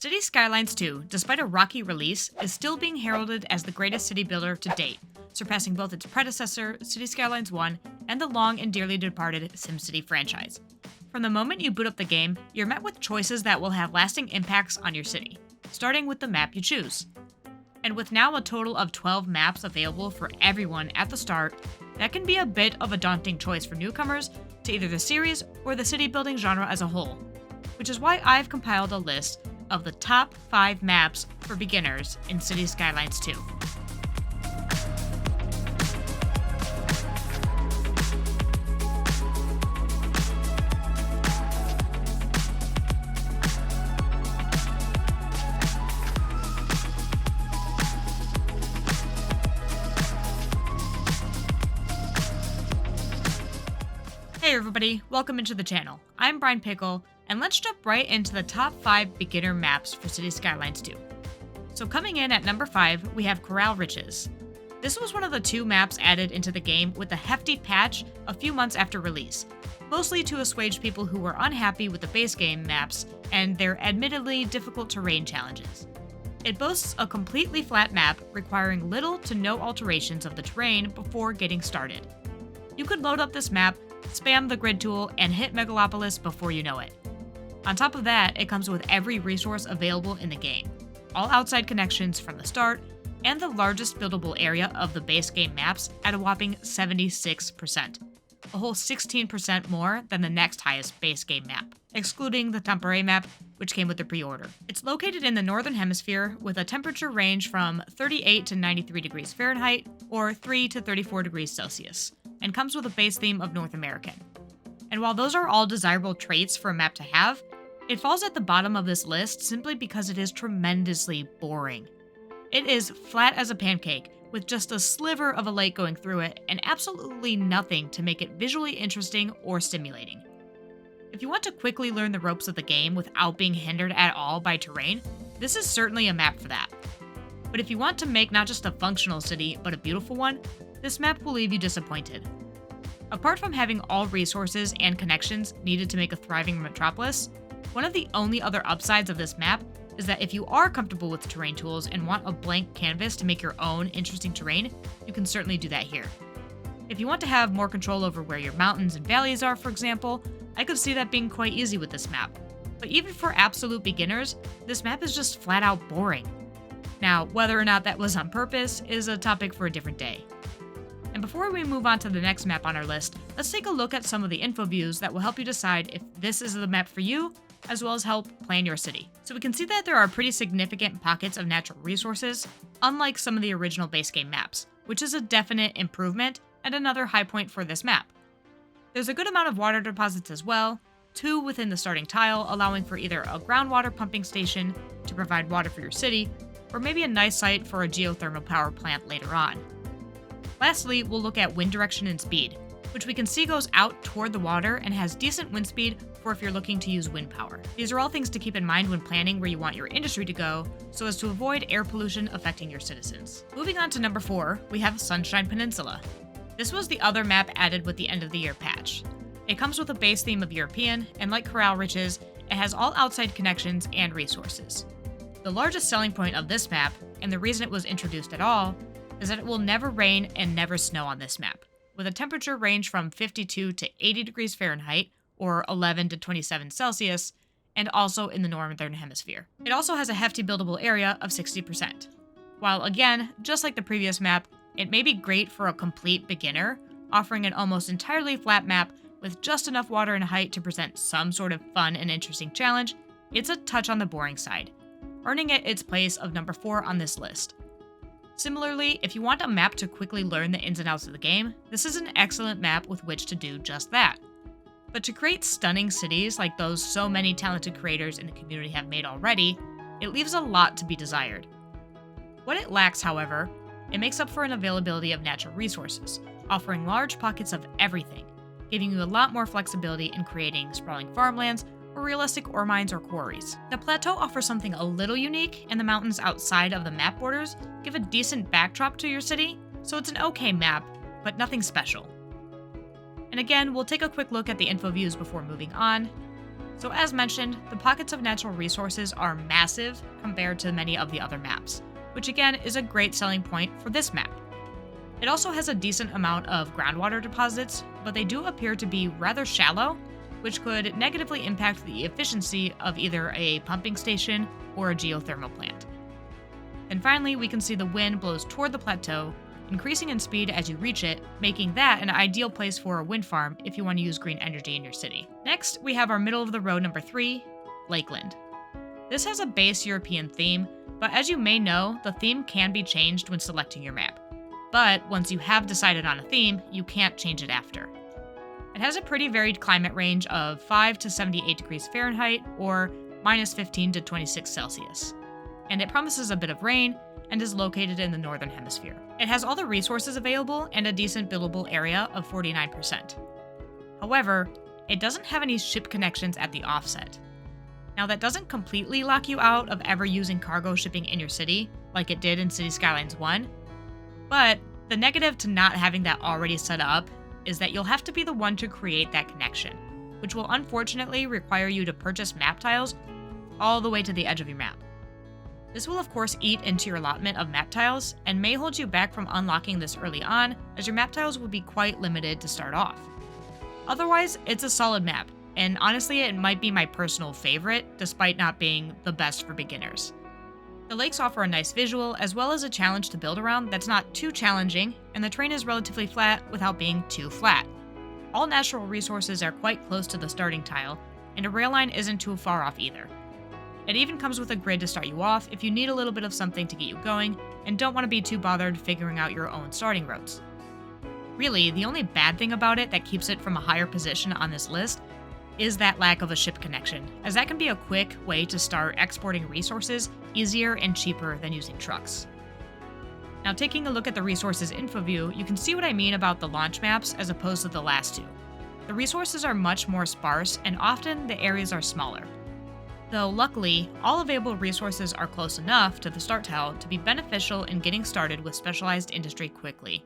Cities Skylines 2, despite a rocky release, is still being heralded as the greatest city builder to date, surpassing both its predecessor, Cities Skylines 1, and the long and dearly departed SimCity franchise. From the moment you boot up the game, you're met with choices that will have lasting impacts on your city, starting with the map you choose. And with now a total of 12 maps available for everyone at the start, that can be a bit of a daunting choice for newcomers to either the series or the city building genre as a whole, which is why I've compiled a list of the top 5 maps for beginners in Cities Skylines 2. Hey everybody, welcome into the channel. I'm Brian Pickle, and let's jump right into the top 5 beginner maps for Cities Skylines 2. So coming in at number 5, we have Coral Riches. This was one of the 2 maps added into the game with a hefty patch a few months after release, mostly to assuage people who were unhappy with the base game maps and their admittedly difficult terrain challenges. It boasts a completely flat map requiring little to no alterations of the terrain before getting started. You could load up this map, spam the grid tool, and hit Megalopolis before you know it. On top of that, it comes with every resource available in the game, all outside connections from the start, and the largest buildable area of the base game maps at a whopping 76%, a whole 16% more than the next highest base game map, excluding the Temporary map, which came with the pre-order. It's located in the Northern Hemisphere with a temperature range from 38 to 93 degrees Fahrenheit or 3 to 34 degrees Celsius, and comes with a base theme of North American. And while those are all desirable traits for a map to have, it falls at the bottom of this list simply because it is tremendously boring. It is flat as a pancake, with just a sliver of a lake going through it, and absolutely nothing to make it visually interesting or stimulating. If you want to quickly learn the ropes of the game without being hindered at all by terrain, this is certainly a map for that. But if you want to make not just a functional city, but a beautiful one, this map will leave you disappointed. Apart from having all resources and connections needed to make a thriving metropolis, one of the only other upsides of this map is that if you are comfortable with terrain tools and want a blank canvas to make your own interesting terrain, you can certainly do that here. If you want to have more control over where your mountains and valleys are, for example, I could see that being quite easy with this map. But even for absolute beginners, this map is just flat out boring. Now, whether or not that was on purpose is a topic for a different day. And before we move on to the next map on our list, let's take a look at some of the info views that will help you decide if this is the map for you, as well as help plan your city. So we can see that there are pretty significant pockets of natural resources, unlike some of the original base game maps, which is a definite improvement and another high point for this map. There's a good amount of water deposits as well, 2 within the starting tile, allowing for either a groundwater pumping station to provide water for your city, or maybe a nice site for a geothermal power plant later on. Lastly, we'll look at wind direction and speed, which we can see goes out toward the water and has decent wind speed for if you're looking to use wind power. These are all things to keep in mind when planning where you want your industry to go, so as to avoid air pollution affecting your citizens. Moving on to number 4, we have Sunshine Peninsula. This was the other map added with the end of the year patch. It comes with a base theme of European, and like Coral Riches, it has all outside connections and resources. The largest selling point of this map, and the reason it was introduced at all, is that it will never rain and never snow on this map, with a temperature range from 52 to 80 degrees Fahrenheit, or 11 to 27 Celsius, and also in the Northern Hemisphere. It also has a hefty buildable area of 60%. While again, just like the previous map, it may be great for a complete beginner, offering an almost entirely flat map with just enough water and height to present some sort of fun and interesting challenge, it's a touch on the boring side, earning it its place of number 4 on this list. Similarly, if you want a map to quickly learn the ins and outs of the game, this is an excellent map with which to do just that. But to create stunning cities like those so many talented creators in the community have made already, it leaves a lot to be desired. What it lacks, however, it makes up for an availability of natural resources, offering large pockets of everything, giving you a lot more flexibility in creating sprawling farmlands or realistic ore mines or quarries. The plateau offers something a little unique, and the mountains outside of the map borders give a decent backdrop to your city, so it's an okay map, but nothing special. And again, we'll take a quick look at the info views before moving on. So as mentioned, the pockets of natural resources are massive compared to many of the other maps, which again is a great selling point for this map. It also has a decent amount of groundwater deposits, but they do appear to be rather shallow, which could negatively impact the efficiency of either a pumping station or a geothermal plant. And finally, we can see the wind blows toward the plateau, increasing in speed as you reach it, making that an ideal place for a wind farm if you want to use green energy in your city. Next, we have our middle of the road number 3, Lakeland. This has a base European theme, but as you may know, the theme can be changed when selecting your map. But once you have decided on a theme, you can't change it after. It has a pretty varied climate range of 5 to 78 degrees Fahrenheit or minus 15 to 26 Celsius. And it promises a bit of rain and is located in the northern hemisphere. It has all the resources available and a decent buildable area of 49%. However, it doesn't have any ship connections at the offset. Now that doesn't completely lock you out of ever using cargo shipping in your city, like it did in Cities Skylines 1, but the negative to not having that already set up is that you'll have to be the one to create that connection, which will unfortunately require you to purchase map tiles all the way to the edge of your map. This will of course eat into your allotment of map tiles and may hold you back from unlocking this early on, as your map tiles will be quite limited to start off. Otherwise, it's a solid map, and honestly it might be my personal favorite, despite not being the best for beginners. The lakes offer a nice visual as well as a challenge to build around that's not too challenging, and the terrain is relatively flat without being too flat. All natural resources are quite close to the starting tile, and a rail line isn't too far off either. It even comes with a grid to start you off if you need a little bit of something to get you going and don't want to be too bothered figuring out your own starting routes. Really, the only bad thing about it that keeps it from a higher position on this list is that lack of a ship connection, as that can be a quick way to start exporting resources easier and cheaper than using trucks. Now taking a look at the resources info view, you can see what I mean about the launch maps as opposed to the last two. The resources are much more sparse and often the areas are smaller. Though luckily, all available resources are close enough to the start tile to be beneficial in getting started with specialized industry quickly.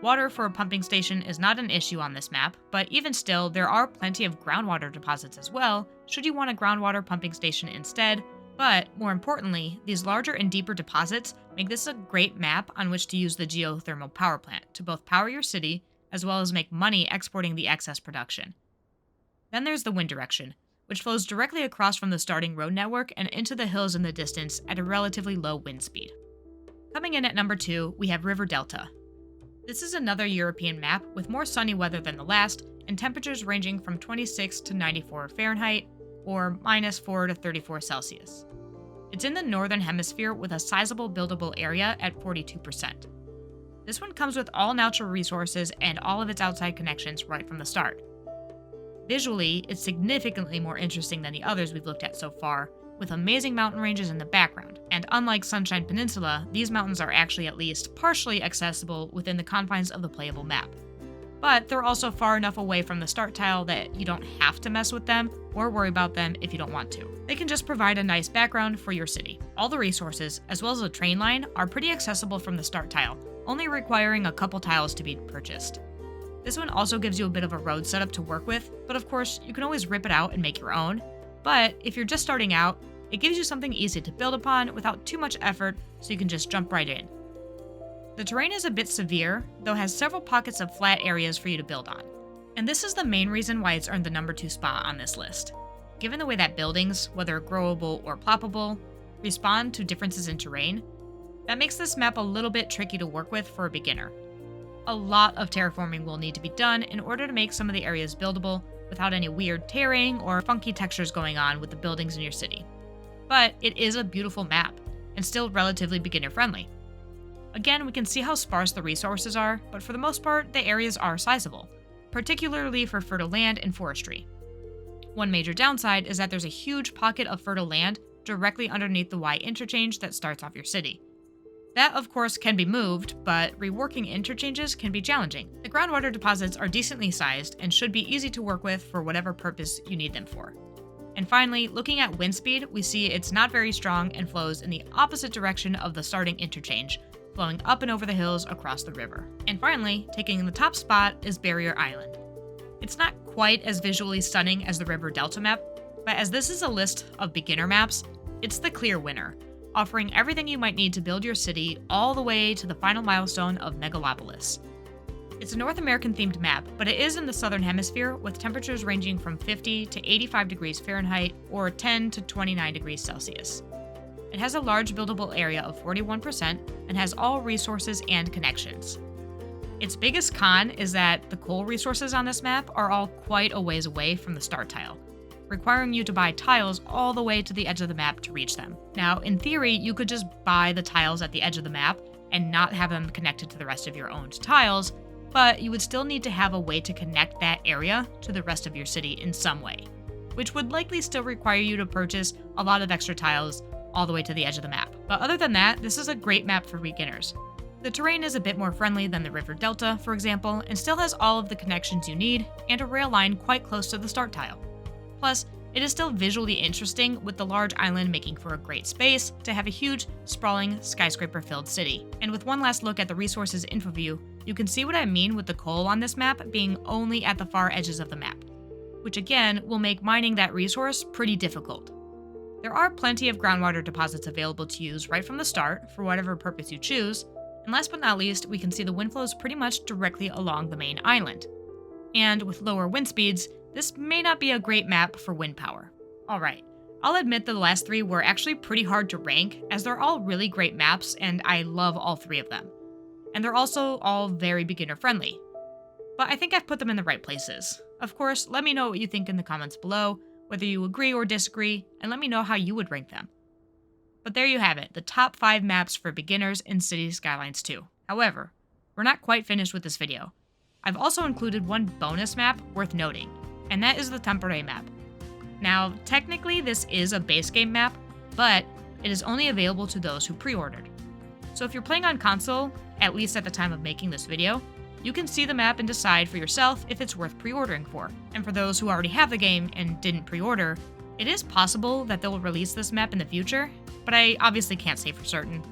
Water for a pumping station is not an issue on this map, but even still, there are plenty of groundwater deposits as well, should you want a groundwater pumping station instead. But more importantly, these larger and deeper deposits make this a great map on which to use the geothermal power plant to both power your city as well as make money exporting the excess production. Then there's the wind direction, which flows directly across from the starting road network and into the hills in the distance at a relatively low wind speed. Coming in at number 2, we have River Delta. This is another European map with more sunny weather than the last, and temperatures ranging from 26 to 94 Fahrenheit, or minus 4 to 34 Celsius. It's in the northern hemisphere with a sizable buildable area at 42%. This one comes with all natural resources and all of its outside connections right from the start. Visually, it's significantly more interesting than the others we've looked at so far, with amazing mountain ranges in the background, and unlike Sunshine Peninsula, these mountains are actually at least partially accessible within the confines of the playable map. But they're also far enough away from the start tile that you don't have to mess with them or worry about them if you don't want to. They can just provide a nice background for your city. All the resources, as well as a train line, are pretty accessible from the start tile, only requiring a couple tiles to be purchased. This one also gives you a bit of a road setup to work with, but of course, you can always rip it out and make your own. But if you're just starting out, it gives you something easy to build upon without too much effort, so you can just jump right in. The terrain is a bit severe, though has several pockets of flat areas for you to build on. And this is the main reason why it's earned the number 2 spot on this list. Given the way that buildings, whether growable or ploppable, respond to differences in terrain, that makes this map a little bit tricky to work with for a beginner. A lot of terraforming will need to be done in order to make some of the areas buildable without any weird tearing or funky textures going on with the buildings in your city. But it is a beautiful map, and still relatively beginner friendly. Again, we can see how sparse the resources are, but for the most part, the areas are sizable, particularly for fertile land and forestry. One major downside is that there's a huge pocket of fertile land directly underneath the Y interchange that starts off your city. That, of course, can be moved, but reworking interchanges can be challenging. The groundwater deposits are decently sized and should be easy to work with for whatever purpose you need them for. And finally, looking at wind speed, we see it's not very strong and flows in the opposite direction of the starting interchange, flowing up and over the hills across the river. And finally, taking the top spot is Barrier Island. It's not quite as visually stunning as the River Delta map, but as this is a list of beginner maps, it's the clear winner, offering everything you might need to build your city all the way to the final milestone of Megalopolis. It's a North American themed map, but it is in the southern hemisphere with temperatures ranging from 50 to 85 degrees Fahrenheit or 10 to 29 degrees Celsius. It has a large buildable area of 41% and has all resources and connections. Its biggest con is that the coal resources on this map are all quite a ways away from the start tile, requiring you to buy tiles all the way to the edge of the map to reach them. Now, in theory, you could just buy the tiles at the edge of the map and not have them connected to the rest of your owned tiles, but you would still need to have a way to connect that area to the rest of your city in some way, which would likely still require you to purchase a lot of extra tiles all the way to the edge of the map. But other than that, this is a great map for beginners. The terrain is a bit more friendly than the River Delta, for example, and still has all of the connections you need and a rail line quite close to the start tile. Plus, it is still visually interesting, with the large island making for a great space to have a huge, sprawling, skyscraper-filled city. And with one last look at the resources info view, you can see what I mean with the coal on this map being only at the far edges of the map, which again will make mining that resource pretty difficult. There are plenty of groundwater deposits available to use right from the start for whatever purpose you choose, and last but not least, we can see the wind flows pretty much directly along the main island. And with lower wind speeds, this may not be a great map for wind power. Alright, I'll admit the last three were actually pretty hard to rank, as they're all really great maps and I love all three of them. And they're also all very beginner friendly. But I think I've put them in the right places. Of course, let me know what you think in the comments below, whether you agree or disagree, and let me know how you would rank them. But there you have it, the top 5 maps for beginners in Cities Skylines 2. However, we're not quite finished with this video. I've also included one bonus map worth noting, and that is the Tempore map. Now, technically this is a base game map, but it is only available to those who pre-ordered. So if you're playing on console, at least at the time of making this video, you can see the map and decide for yourself if it's worth pre-ordering for. And for those who already have the game and didn't pre-order, it is possible that they'll release this map in the future, but I obviously can't say for certain.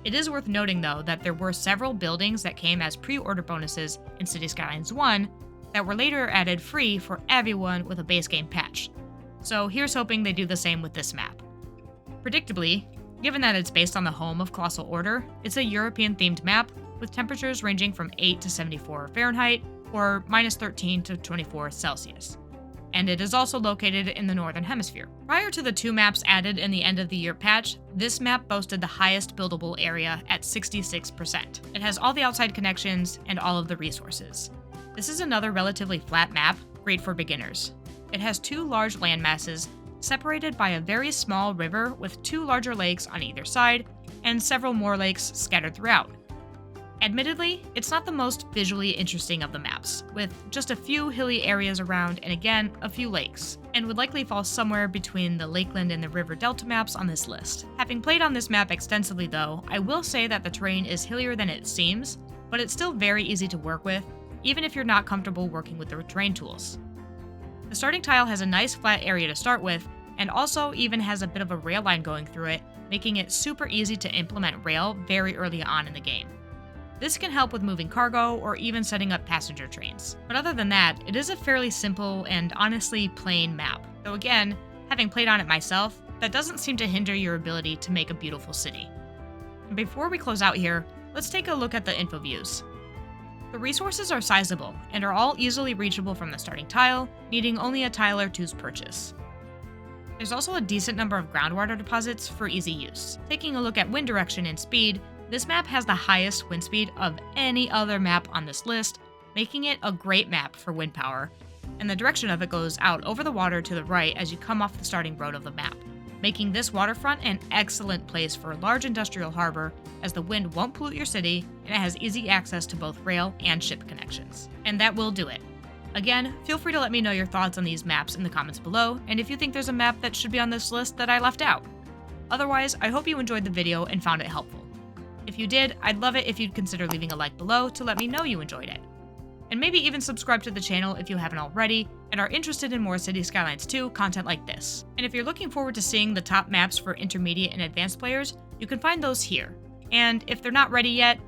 It is worth noting though that there were several buildings that came as pre-order bonuses in Cities Skylines 1 that were later added free for everyone with a base game patch. So here's hoping they do the same with this map. Predictably, given that it's based on the home of Colossal Order, it's a European-themed map with temperatures ranging from 8 to 74 Fahrenheit or minus 13 to 24 Celsius. And it is also located in the Northern Hemisphere. Prior to the 2 maps added in the end of the year patch, this map boasted the highest buildable area at 66%. It has all the outside connections and all of the resources. This is another relatively flat map, great for beginners. It has 2 large land masses separated by a very small river with 2 larger lakes on either side and several more lakes scattered throughout. Admittedly, it's not the most visually interesting of the maps, with just a few hilly areas around and again, a few lakes, and would likely fall somewhere between the Lakeland and the River Delta maps on this list. Having played on this map extensively though, I will say that the terrain is hillier than it seems, but it's still very easy to work with, even if you're not comfortable working with the terrain tools. The starting tile has a nice flat area to start with, and also even has a bit of a rail line going through it, making it super easy to implement rail very early on in the game. This can help with moving cargo or even setting up passenger trains. But other than that, it is a fairly simple and honestly plain map. Though again, having played on it myself, that doesn't seem to hinder your ability to make a beautiful city. And before we close out here, let's take a look at the info views. The resources are sizable and are all easily reachable from the starting tile, needing only a tile or two's purchase. There's also a decent number of groundwater deposits for easy use. Taking a look at wind direction and speed, this map has the highest wind speed of any other map on this list, making it a great map for wind power, and the direction of it goes out over the water to the right as you come off the starting road of the map, making this waterfront an excellent place for a large industrial harbor as the wind won't pollute your city and it has easy access to both rail and ship connections. And that will do it. Again, feel free to let me know your thoughts on these maps in the comments below, and if you think there's a map that should be on this list that I left out. Otherwise, I hope you enjoyed the video and found it helpful. If you did, I'd love it if you'd consider leaving a like below to let me know you enjoyed it. And maybe even subscribe to the channel if you haven't already and are interested in more Cities Skylines 2 content like this. And if you're looking forward to seeing the top maps for intermediate and advanced players, you can find those here. And if they're not ready yet,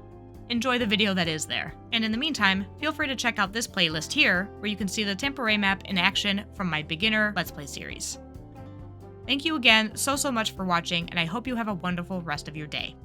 enjoy the video that is there. And in the meantime, feel free to check out this playlist here, where you can see the temporary map in action from my beginner Let's Play series. Thank you again so much for watching, and I hope you have a wonderful rest of your day.